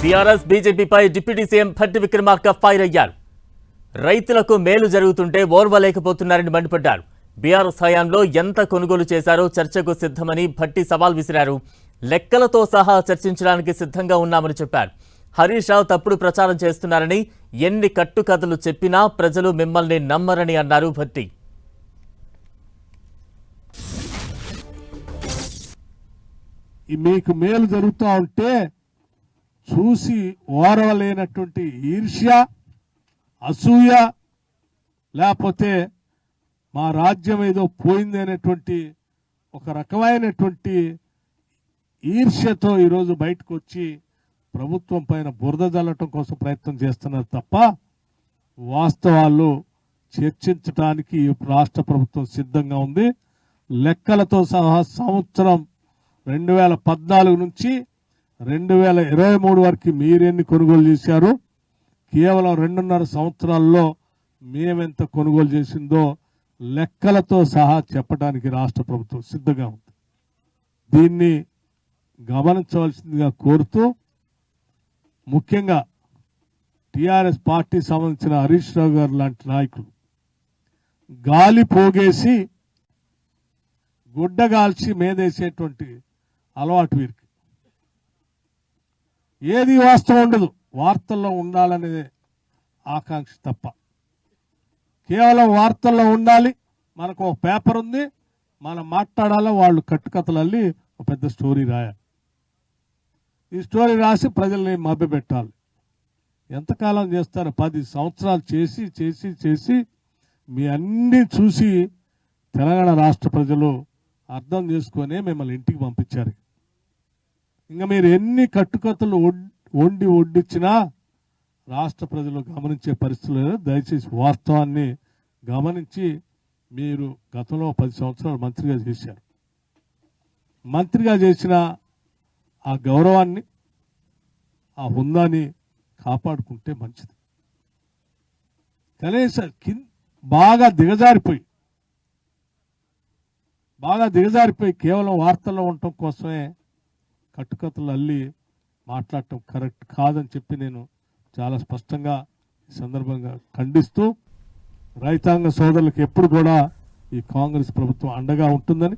TRS బీజేపీపై deputy CM Bhatti Vikramarka fire అయ్యారు. రైతులకు మేలు జరుగుతుంటే ఓర్వలేకపోతున్నారని మండిపడ్డారు. బీఆర్ఎస్ హయాంలో ఎంత కొనుగోలు చేశారో చర్చకు సిద్ధమని భట్టి సవాల్ విసిరారు. లెక్కలతో సహా చర్చించడానికి సిద్ధంగా ఉన్నామని చెప్పారు. హరీష్ రావు తప్పుడు ప్రచారం చేస్తున్నారని, ఎన్ని కట్టుకథలు చెప్పినా ప్రజలు మిమ్మల్ని నమ్మరని అన్నారు భట్టి. మీకు మేలు జరుగుతూ ఉంటే చూసి ఓర్వలేనటువంటి ఈర్ష్య, అసూయ, లేకపోతే మా రాజ్యం ఏదో పోయింది అనేటువంటి ఒక రకమైనటువంటి ఈర్ష్యతో ఈరోజు బయటకు వచ్చి ప్రభుత్వం పైన బురద జల్లటం కోసం ప్రయత్నం చేస్తున్నారు తప్ప వాస్తవాలు చర్చించడానికి రాష్ట్ర ప్రభుత్వం సిద్ధంగా ఉంది. లెక్కలతో సహా సంవత్సరం 2014 నుంచి 2023 వరకు మీరెన్ని కొనుగోలు చేశారు, కేవలం 2.5 సంవత్సరాల్లో మేమెంత కొనుగోలు చేసిందో లెక్కలతో సహా చెప్పడానికి రాష్ట్ర ప్రభుత్వం సిద్ధంగా ఉంది. దీన్ని గమనించవలసిందిగా కోరుతూ, ముఖ్యంగా టీఆర్ఎస్ పార్టీ సంబంధించిన హరీష్ రావు గారు లాంటి నాయకులు గాలి పోగేసి గుడ్డగాల్చి మేదేసేటువంటి అలవాటు వీరికి. ఏది వాస్తవం ఉండదు, వార్తల్లో ఉండాలనేదే ఆకాంక్ష తప్ప. కేవలం వార్తల్లో ఉండాలి, మనకు ఒక పేపర్ ఉంది, మనం మాట్లాడాలో వాళ్ళు కట్టుకథలు అల్లి ఒక పెద్ద స్టోరీ రాయాలి. ఈ స్టోరీ రాసి ప్రజల్ని మభ్యపెట్టాలి. ఎంతకాలం చేస్తారు? 10 సంవత్సరాలు చేసి చేసి చేసి మీ అన్ని చూసి తెలంగాణ రాష్ట్ర ప్రజలు అర్థం చేసుకునే మిమ్మల్ని ఇంటికి పంపించారు. ఇంకా మీరు ఎన్ని కట్టుకథలు వండి వడ్డించినా రాష్ట్ర ప్రజలు గమనించే పరిస్థితులు లేదు. దయచేసి వాస్తవాన్ని గమనించి, మీరు గతంలో 10 సంవత్సరాలు మంత్రిగా చేశారు. మంత్రిగా చేసిన ఆ గౌరవాన్ని, ఆ హుందాని కాపాడుకుంటే మంచిది. కనీసం బాగా దిగజారిపోయి కేవలం వార్తల్లో ఉండటం కోసమే కట్టుకథలు అల్లి మాట్లాడటం కరెక్ట్ కాదని చెప్పి నేను చాలా స్పష్టంగా ఈ సందర్భంగా ఖండిస్తూ, రైతాంగ సోదరులకు ఎప్పుడు కూడా ఈ కాంగ్రెస్ ప్రభుత్వం అండగా ఉంటుందని